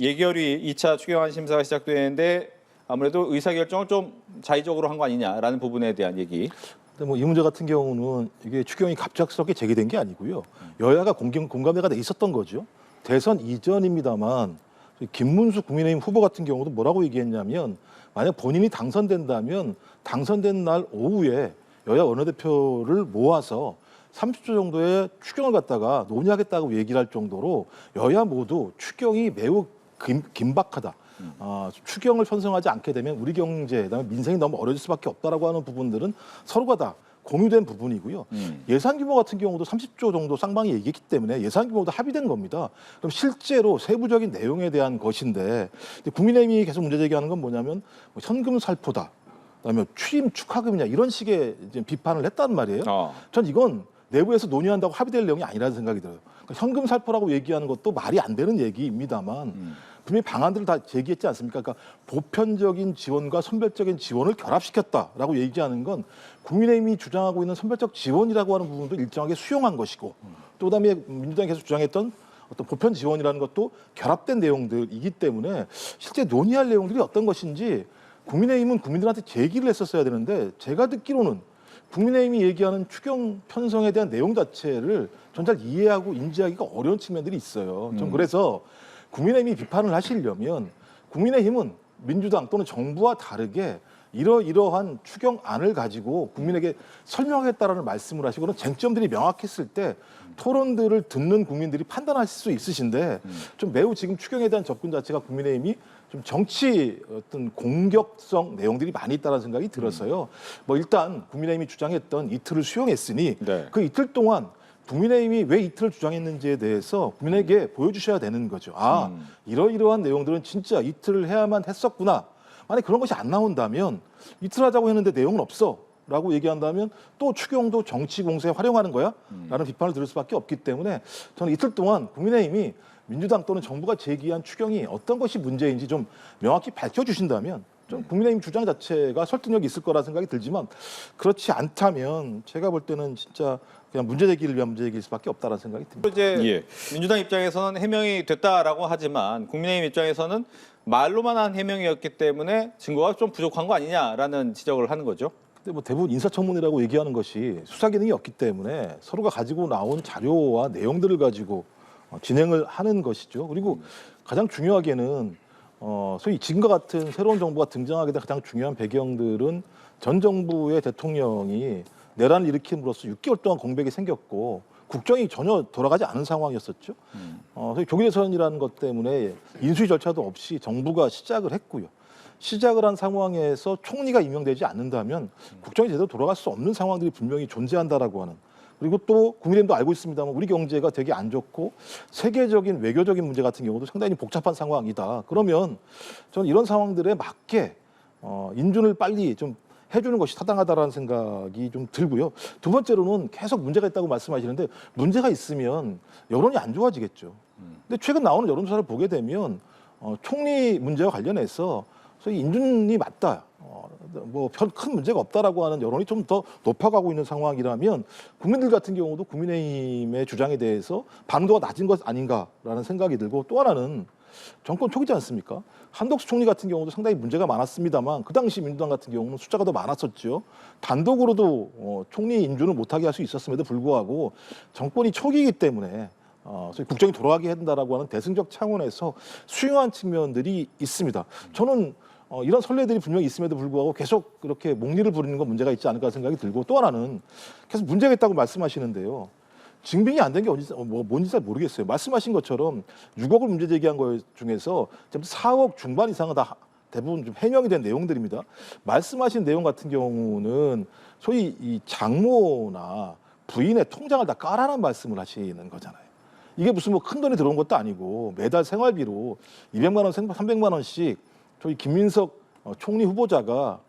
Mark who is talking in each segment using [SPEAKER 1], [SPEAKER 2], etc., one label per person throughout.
[SPEAKER 1] 예결위 2차 추경안 심사가 시작되는데 아무래도 의사결정을 좀 자의적으로 한 거 아니냐라는 부분에 대한 얘기.
[SPEAKER 2] 근데 뭐 이 문제 같은 경우는 이게 추경이 갑작스럽게 제기된 게 아니고요. 여야가 공감대가 있었던 거죠. 대선 이전입니다만 김문수 국민의힘 후보 같은 경우도 뭐라고 얘기했냐면 만약 본인이 당선된다면 당선된 날 오후에 여야 원내대표를 모아서 30조 정도의 추경을 갖다가 논의하겠다고 얘기를 할 정도로 여야 모두 추경이 매우 긴박하다. 추경을 편성하지 않게 되면 우리 경제, 그다음에 민생이 너무 어려질 수밖에 없다라고 하는 부분들은 서로가 다 공유된 부분이고요. 예산 규모 같은 경우도 30조 정도 쌍방이 얘기했기 때문에 예산 규모도 합의된 겁니다. 그럼 실제로 세부적인 내용에 대한 것인데 국민의힘이 계속 문제 제기하는 건 뭐냐면 현금 살포다. 그다음에 취임 축하금이냐 이런 식의 이제 비판을 했단 말이에요. 전 이건 내부에서 논의한다고 합의될 내용이 아니라는 생각이 들어요. 그러니까 현금 살포라고 얘기하는 것도 말이 안 되는 얘기입니다만 분명히 방안들을 다 제기했지 않습니까? 그러니까 보편적인 지원과 선별적인 지원을 결합시켰다라고 얘기하는 건 국민의힘이 주장하고 있는 선별적 지원이라고 하는 부분도 일정하게 수용한 것이고 또 그다음에 민주당이 계속 주장했던 어떤 보편 지원이라는 것도 결합된 내용들이기 때문에 실제 논의할 내용들이 어떤 것인지 국민의힘은 국민들한테 제기를 했었어야 되는데 제가 듣기로는 국민의힘이 얘기하는 추경 편성에 대한 내용 자체를 전 잘 이해하고 인지하기가 어려운 측면들이 있어요. 좀 그래서 국민의힘이 비판을 하시려면 국민의힘은 민주당 또는 정부와 다르게 이러이러한 추경안을 가지고 국민에게 설명하겠다라는 말씀을 하시고는 쟁점들이 명확했을 때 토론들을 듣는 국민들이 판단하실 수 있으신데 좀 매우 지금 추경에 대한 접근 자체가 국민의힘이 좀 정치 어떤 공격성 내용들이 많이 있다는 생각이 들어서요. 뭐 일단 국민의힘이 주장했던 이틀을 수용했으니
[SPEAKER 1] 네.
[SPEAKER 2] 그 이틀 동안 국민의힘이 왜 이틀을 주장했는지에 대해서 국민에게 보여주셔야 되는 거죠. 이러이러한 내용들은 진짜 이틀을 해야만 했었구나. 만약 그런 것이 안 나온다면 이틀 하자고 했는데 내용은 없어. 라고 얘기한다면 또 추경도 정치 공세에 활용하는 거야? 라는 비판을 들을 수밖에 없기 때문에 저는 이틀 동안 국민의힘이 민주당 또는 정부가 제기한 추경이 어떤 것이 문제인지 좀 명확히 밝혀주신다면 좀 국민의힘 주장 자체가 설득력이 있을 거라 생각이 들지만 그렇지 않다면 제가 볼 때는 진짜 그냥 문제 제기를 위한 문제 제기일 수밖에 없다는 생각이 듭니다.
[SPEAKER 1] 이제 민주당 입장에서는 해명이 됐다라고 하지만 국민의힘 입장에서는 말로만 한 해명이었기 때문에 증거가 좀 부족한 거 아니냐라는 지적을 하는 거죠.
[SPEAKER 2] 근데 뭐 대부분 인사청문회라고 얘기하는 것이 수사 기능이 없기 때문에 서로가 가지고 나온 자료와 내용들을 가지고 진행을 하는 것이죠. 그리고 가장 중요하게는 소위 지금과 같은 새로운 정부가 등장하게 된 가장 중요한 배경들은 전 정부의 대통령이 내란을 일으킴으로써 6개월 동안 공백이 생겼고 국정이 전혀 돌아가지 않은 상황이었었죠. 소위 조기대선이라는 것 때문에 인수위 절차도 없이 정부가 시작을 했고요. 시작을 한 상황에서 총리가 임명되지 않는다면 국정이 제대로 돌아갈 수 없는 상황들이 분명히 존재한다라고 하는. 그리고 또 국민의힘도 알고 있습니다만 우리 경제가 되게 안 좋고 세계적인 외교적인 문제 같은 경우도 상당히 복잡한 상황이다. 그러면 저는 이런 상황들에 맞게 인준을 빨리 좀 해주는 것이 타당하다라는 생각이 좀 들고요. 두 번째로는 계속 문제가 있다고 말씀하시는데 문제가 있으면 여론이 안 좋아지겠죠. 근데 최근 나오는 여론조사를 보게 되면 총리 문제와 관련해서 소위 인준이 맞다. 뭐 큰 문제가 없다라고 하는 여론이 좀 더 높아가고 있는 상황이라면 국민들 같은 경우도 국민의힘의 주장에 대해서 반응도가 낮은 것 아닌가라는 생각이 들고 또 하나는 정권 초기지 않습니까? 한덕수 총리 같은 경우도 상당히 문제가 많았습니다만 그 당시 민주당 같은 경우는 숫자가 더 많았었죠. 단독으로도 총리 인준을 못하게 할 수 있었음에도 불구하고 정권이 초기이기 때문에 소위 국정이 돌아가게 한다라고 하는 대승적 차원에서 수용한 측면들이 있습니다. 저는 이런 선례들이 분명히 있음에도 불구하고 계속 그렇게 목리를 부리는 건 문제가 있지 않을까 생각이 들고 또 하나는 계속 문제가 있다고 말씀하시는데요. 증빙이 안 된 게 뭔지 잘 모르겠어요. 말씀하신 것처럼 6억을 문제 제기한 것 중에서 4억 중반 이상은 다 대부분 좀 해명이 된 내용들입니다. 말씀하신 내용 같은 경우는 소위 이 장모나 부인의 통장을 다 까라는 말씀을 하시는 거잖아요. 이게 무슨 뭐 큰 돈이 들어온 것도 아니고 매달 생활비로 200만 원, 300만 원씩 저희 김민석 총리 후보자가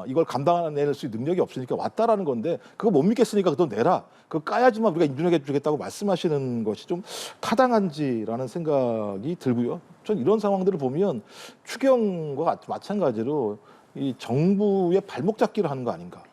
[SPEAKER 2] 이걸 감당해낼 수 있는 능력이 없으니까 왔다라는 건데 그거 못 믿겠으니까 그 돈 내라. 그거 까야지만 우리가 인준해 주겠다고 말씀하시는 것이 좀 타당한지라는 생각이 들고요. 전 이런 상황들을 보면 추경과 마찬가지로 이 정부의 발목 잡기를 하는 거 아닌가.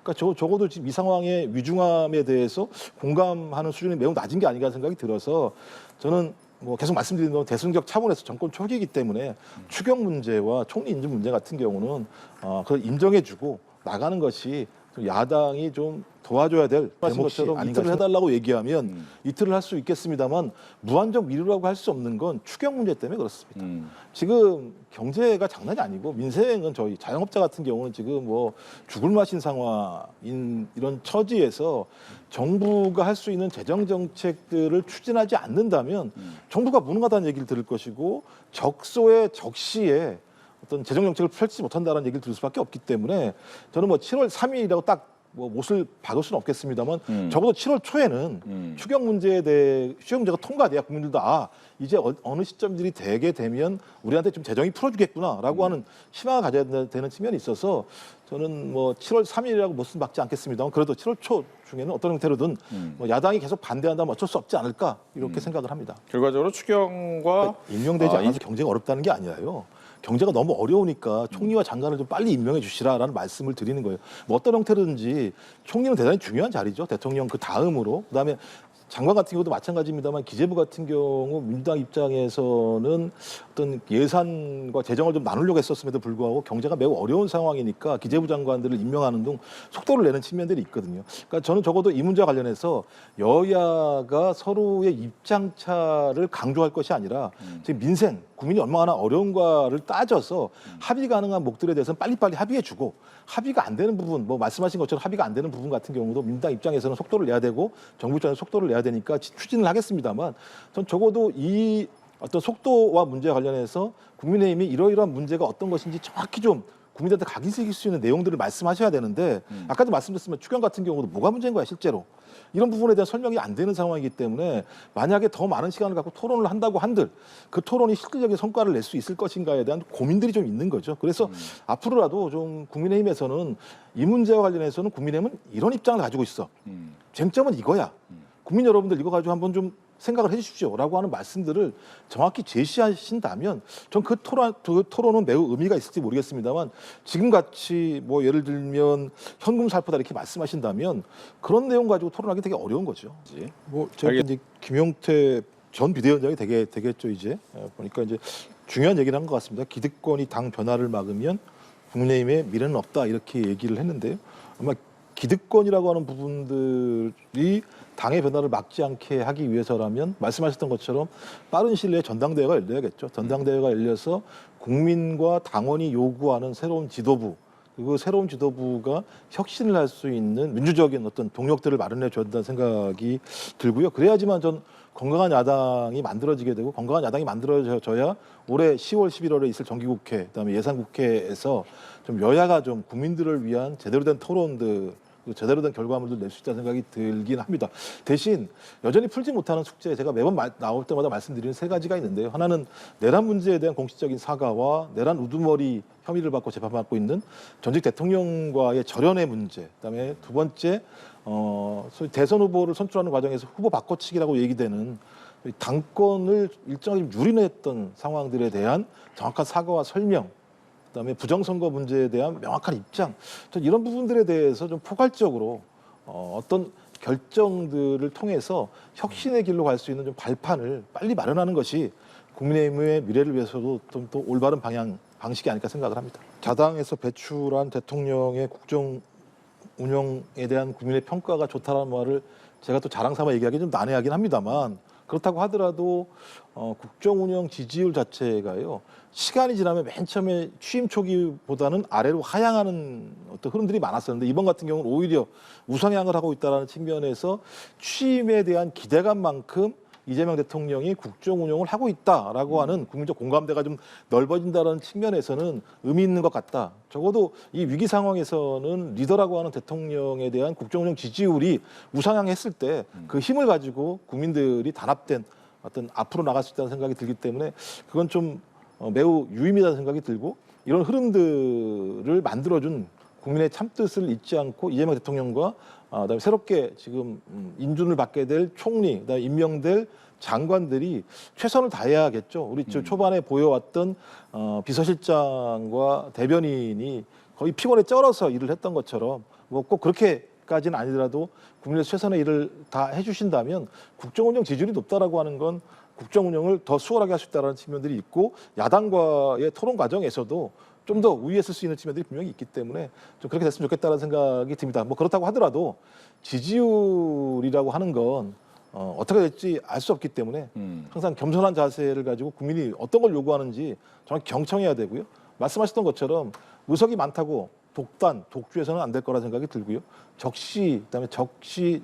[SPEAKER 2] 그러니까 적어도 지금 이 상황의 위중함에 대해서 공감하는 수준이 매우 낮은 게 아닌가 생각이 들어서 저는 뭐 계속 말씀드린 대로 대승적 차원에서 정권 초기이기 때문에 추경 문제와 총리 인준 문제 같은 경우는 그걸 인정해주고 나가는 것이 좀 야당이 좀 도와줘야 될 대목처럼 이틀을 해달라고 얘기하면 이틀을 할 수 있겠습니다만 무한정 미루라고 할 수 없는 건 추경 문제 때문에 그렇습니다. 지금 경제가 장난이 아니고 민생은 저희 자영업자 같은 경우는 지금 뭐 죽을 맛인 상황인 이런 처지에서 정부가 할 수 있는 재정 정책들을 추진하지 않는다면 정부가 무능하다는 얘기를 들을 것이고 적소에 적시에 어떤 재정 정책을 펼치지 못한다는 얘기를 들을 수밖에 없기 때문에 저는 뭐 7월 3일이라고 딱 뭐 못을 박을 수는 없겠습니다만 적어도 7월 초에는 추경 문제에 대해 추경 문제가 통과돼야 국민들도 이제 어느 시점들이 되게 되면 우리한테 좀 재정이 풀어주겠구나라고 하는 희망을 가져야 되는 측면이 있어서 저는 뭐 7월 3일이라고 못은 박지 않겠습니다만 그래도 7월 초 중에는 어떤 형태로든 뭐 야당이 계속 반대한다면 어쩔 수 없지 않을까 이렇게 생각을 합니다.
[SPEAKER 1] 결과적으로 추경과
[SPEAKER 2] 임명되지 않아서 경제가 어렵다는 게 아니라요. 경제가 너무 어려우니까 총리와 장관을 좀 빨리 임명해 주시라라는 말씀을 드리는 거예요. 뭐 어떤 형태로든지 총리는 대단히 중요한 자리죠. 대통령 그 다음으로. 그다음에 장관 같은 경우도 마찬가지입니다만 기재부 같은 경우 민주당 입장에서는 어떤 예산과 재정을 좀 나누려고 했었음에도 불구하고 경제가 매우 어려운 상황이니까 기재부 장관들을 임명하는 등 속도를 내는 측면들이 있거든요. 그러니까 저는 적어도 이 문제와 관련해서 여야가 서로의 입장차를 강조할 것이 아니라 지금 민생, 국민이 얼마나 어려운가를 따져서 합의 가능한 목들에 대해서는 빨리빨리 합의해주고 합의가 안 되는 부분, 뭐 말씀하신 것처럼 합의가 안 되는 부분 같은 경우도 민주당 입장에서는 속도를 내야 되고 정부 입장에서 속도를 내야 되니까 추진을 하겠습니다만 전 적어도 이 어떤 속도와 문제와 관련해서 국민의힘이 이러이러한 문제가 어떤 것인지 정확히 좀 국민들한테 각인시킬 수 있는 내용들을 말씀하셔야 되는데 아까도 말씀드렸지만 추경 같은 경우도 뭐가 문제인 거야 실제로. 이런 부분에 대한 설명이 안 되는 상황이기 때문에 만약에 더 많은 시간을 갖고 토론을 한다고 한들 그 토론이 실질적인 성과를 낼 수 있을 것인가에 대한 고민들이 좀 있는 거죠. 그래서 앞으로라도 좀 국민의힘에서는 이 문제와 관련해서는 국민의힘은 이런 입장을 가지고 있어. 쟁점은 이거야. 국민 여러분들 이거 가지고 한번 좀 생각을 해주십시오라고 하는 말씀들을 정확히 제시하신다면 전 그 토론은 매우 의미가 있을지 모르겠습니다만 지금 같이 뭐 예를 들면 현금 살포다 이렇게 말씀하신다면 그런 내용 가지고 토론하기 되게 어려운 거죠. 뭐 제가 이제 김용태 전 비대위원장이 되겠죠 이제 보니까 이제 중요한 얘기를 한 것 같습니다. 기득권이 당 변화를 막으면 국민의힘의 미래는 없다 이렇게 얘기를 했는데요. 아마 기득권이라고 하는 부분들이 당의 변화를 막지 않게 하기 위해서라면 말씀하셨던 것처럼 빠른 시일 내에 전당대회가 열려야겠죠. 전당대회가 열려서 국민과 당원이 요구하는 새로운 지도부 그리고 새로운 지도부가 혁신을 할 수 있는 민주적인 어떤 동력들을 마련해 줘야 된다는 생각이 들고요. 그래야지만 전 건강한 야당이 만들어지게 되고 건강한 야당이 만들어져야 올해 10월, 11월에 있을 정기국회, 그다음에 예산국회에서 좀 여야가 좀 국민들을 위한 제대로 된 토론들 제대로 된 결과물을 낼 수 있다는 생각이 들긴 합니다. 대신 여전히 풀지 못하는 숙제 제가 매번 나올 때마다 말씀드리는 세 가지가 있는데요. 하나는 내란 문제에 대한 공식적인 사과와 내란 우두머리 혐의를 받고 재판받고 있는 전직 대통령과의 절연의 문제. 그다음에 두 번째 소위 대선 후보를 선출하는 과정에서 후보 바꿔치기라고 얘기되는 당권을 일정하게 유린했던 상황들에 대한 정확한 사과와 설명. 그다음에 부정선거 문제에 대한 명확한 입장, 전 이런 부분들에 대해서 좀 포괄적으로 어떤 결정들을 통해서 혁신의 길로 갈 수 있는 좀 발판을 빨리 마련하는 것이 국민의힘의 미래를 위해서도 좀 더 올바른 방식이 아닐까 생각을 합니다. 자당에서 배출한 대통령의 국정 운영에 대한 국민의 평가가 좋다는 말을 제가 또 자랑삼아 얘기하기 좀 난해하긴 합니다만 그렇다고 하더라도 국정 운영 지지율 자체가요. 시간이 지나면 맨 처음에 취임 초기보다는 아래로 하향하는 어떤 흐름들이 많았었는데 이번 같은 경우는 오히려 우상향을 하고 있다는 측면에서 취임에 대한 기대감만큼 이재명 대통령이 국정 운영을 하고 있다라고 하는 국민적 공감대가 좀 넓어진다는 측면에서는 의미 있는 것 같다. 적어도 이 위기 상황에서는 리더라고 하는 대통령에 대한 국정 운영 지지율이 우상향했을 때 그 힘을 가지고 국민들이 단합된 어떤 앞으로 나갈 수 있다는 생각이 들기 때문에 그건 좀 매우 유의미하다는 생각이 들고 이런 흐름들을 만들어준 국민의 참뜻을 잊지 않고 이재명 대통령과 그다음에 새롭게 지금 인준을 받게 될 총리, 그다음에 임명될 장관들이 최선을 다해야겠죠. 우리 초반에 보여왔던 비서실장과 대변인이 거의 피곤에 쩔어서 일을 했던 것처럼 뭐 꼭 그렇게까지는 아니더라도 국민의 최선의 일을 다 해주신다면 국정운영 지지율이 높다라고 하는 건 국정 운영을 더 수월하게 할 수 있다는 측면들이 있고 야당과의 토론 과정에서도 좀 더 우위에 쓸 수 있는 측면들이 분명히 있기 때문에 좀 그렇게 됐으면 좋겠다는 생각이 듭니다. 뭐 그렇다고 하더라도 지지율이라고 하는 건 어떻게 될지 알 수 없기 때문에 항상 겸손한 자세를 가지고 국민이 어떤 걸 요구하는지 정확히 경청해야 되고요. 말씀하셨던 것처럼 의석이 많다고 독단, 독주해서는 안 될 거라 생각이 들고요. 그다음에 적시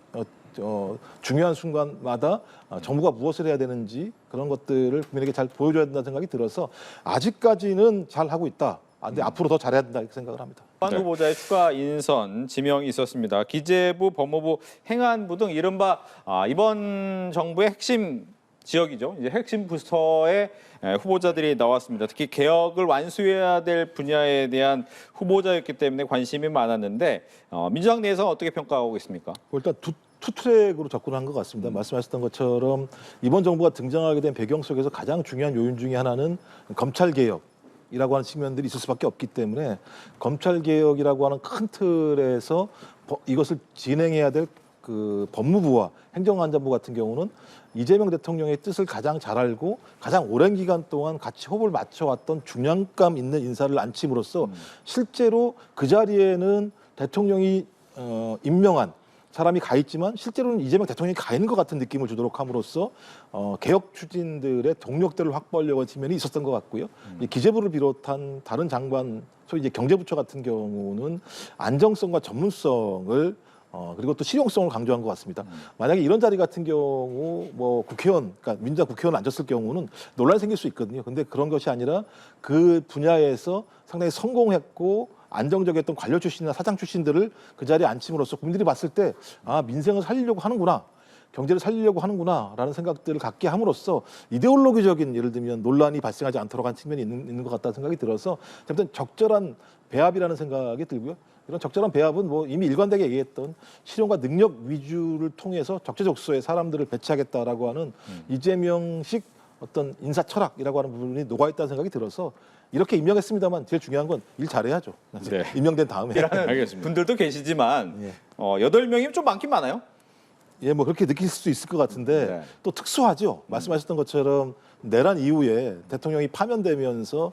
[SPEAKER 2] 중요한 순간마다 정부가 무엇을 해야 되는지 그런 것들을 국민에게 잘 보여줘야 된다는 생각이 들어서 아직까지는 잘 하고 있다. 근데 앞으로 더 잘해야 된다 이렇게 생각을 합니다.
[SPEAKER 1] 한 후보자의 추가 인선 지명이 있었습니다. 기재부, 법무부, 행안부 등 이른바 이번 정부의 핵심 지역이죠. 이제 핵심 부서의 후보자들이 나왔습니다. 특히 개혁을 완수해야 될 분야에 대한 후보자였기 때문에 관심이 많았는데 민주당 내에서 어떻게 평가하고 있습니까?
[SPEAKER 2] 일단 투트랙으로 접근한 것 같습니다. 말씀하셨던 것처럼 이번 정부가 등장하게 된 배경 속에서 가장 중요한 요인 중에 하나는 검찰 개혁이라고 하는 측면들이 있을 수밖에 없기 때문에 검찰 개혁이라고 하는 큰 틀에서 이것을 진행해야 될 그 법무부와 행정안전부 같은 경우는 이재명 대통령의 뜻을 가장 잘 알고 가장 오랜 기간 동안 같이 호흡을 맞춰왔던 중량감 있는 인사를 앉힘으로써 실제로 그 자리에는 대통령이 임명한 사람이 가 있지만 실제로는 이재명 대통령이 가 있는 것 같은 느낌을 주도록 함으로써 개혁 추진들의 동력들을 확보하려고 하는 측면이 있었던 것 같고요. 이 기재부를 비롯한 다른 장관, 소위 이제 경제부처 같은 경우는 안정성과 전문성을 그리고 또 실용성을 강조한 것 같습니다. 만약에 이런 자리 같은 경우 뭐 국회의원, 그러니까 민주당 국회의원 앉았을 경우는 논란이 생길 수 있거든요. 근데 그런 것이 아니라 그 분야에서 상당히 성공했고 안정적이었던 관료 출신이나 사장 출신들을 그 자리에 앉힘으로써 국민들이 봤을 때 민생을 살리려고 하는구나. 경제를 살리려고 하는구나라는 생각들을 갖게 함으로써 이데올로기적인 예를 들면 논란이 발생하지 않도록 한 측면이 있는 것 같다는 생각이 들어서 아무튼 적절한 배합이라는 생각이 들고요. 이런 적절한 배합은 뭐 이미 일관되게 얘기했던 실용과 능력 위주를 통해서 적재적소에 사람들을 배치하겠다라고 하는 이재명식 어떤 인사 철학이라고 하는 부분이 녹아있다는 생각이 들어서 이렇게 임명했습니다만 제일 중요한 건 일 잘해야죠.
[SPEAKER 1] 네.
[SPEAKER 2] 임명된 다음에.
[SPEAKER 1] 알겠습니다. 분들도 계시지만
[SPEAKER 2] 예.
[SPEAKER 1] 8명이면 좀 많긴 많아요.
[SPEAKER 2] 예, 뭐 그렇게 느낄 수도 있을 것 같은데
[SPEAKER 1] 네.
[SPEAKER 2] 또 특수하죠. 말씀하셨던 것처럼 내란 이후에 대통령이 파면되면서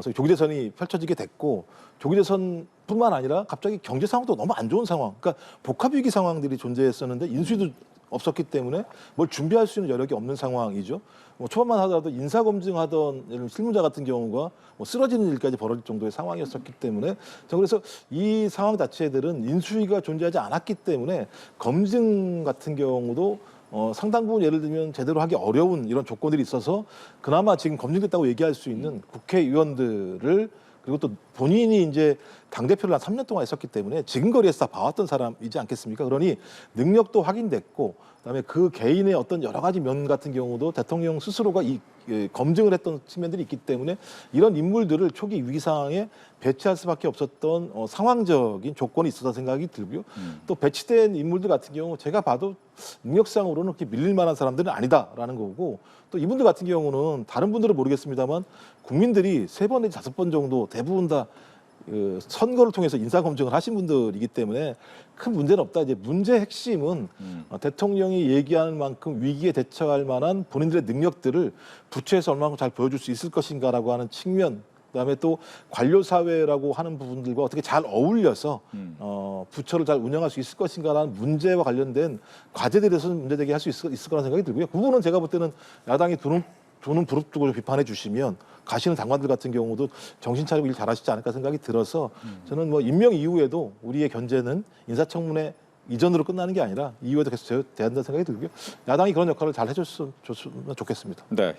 [SPEAKER 2] 소위 조기 대선이 펼쳐지게 됐고 조기 대선뿐만 아니라 갑자기 경제 상황도 너무 안 좋은 상황. 그러니까 복합 위기 상황들이 존재했었는데 인수위도 없었기 때문에 뭘 준비할 수 있는 여력이 없는 상황이죠. 뭐 초반만 하더라도 인사 검증하던 예를 실무자 같은 경우가 뭐 쓰러지는 일까지 벌어질 정도의 상황이었었기 때문에 저 그래서 이 상황 자체들은 인수위가 존재하지 않았기 때문에 검증 같은 경우도 상당 부분 예를 들면 제대로 하기 어려운 이런 조건들이 있어서 그나마 지금 검증됐다고 얘기할 수 있는 국회의원들을 그리고 또 본인이 이제 당대표를 한 3년 동안 했었기 때문에 지금거리에서 다 봐왔던 사람이지 않겠습니까? 그러니 능력도 확인됐고 그다음에 그 개인의 어떤 여러 가지 면 같은 경우도 대통령 스스로가 검증을 했던 측면들이 있기 때문에 이런 인물들을 초기 위기 상황에 배치할 수밖에 없었던 상황적인 조건이 있었다 생각이 들고요. 또 배치된 인물들 같은 경우 제가 봐도 능력상으로는 그렇게 밀릴 만한 사람들은 아니다라는 거고 또 이분들 같은 경우는 다른 분들은 모르겠습니다만 국민들이 3번 내지 5번 정도 대부분 다 선거를 통해서 인사 검증을 하신 분들이기 때문에 큰 문제는 없다. 이제 문제 핵심은 대통령이 얘기하는 만큼 위기에 대처할 만한 본인들의 능력들을 부처에서 얼마나 잘 보여줄 수 있을 것인가라고 하는 측면. 그다음에 또 관료 사회라고 하는 부분들과 어떻게 잘 어울려서 부처를 잘 운영할 수 있을 것인가라는 문제와 관련된 과제들에 대해서는 문제 제기할 수 있을 거라는 생각이 들고요. 그 부분은 제가 볼 때는 야당이 두는 부릅뜨고 비판해 주시면 가시는 장관들 같은 경우도 정신 차리고 일 잘하시지 않을까 생각이 들어서 저는 뭐 임명 이후에도 우리의 견제는 인사청문회 이전으로 끝나는 게 아니라 이후에도 계속 돼야 한다는 생각이 들고요. 야당이 그런 역할을 잘 해줬으면 좋겠습니다.
[SPEAKER 1] 네.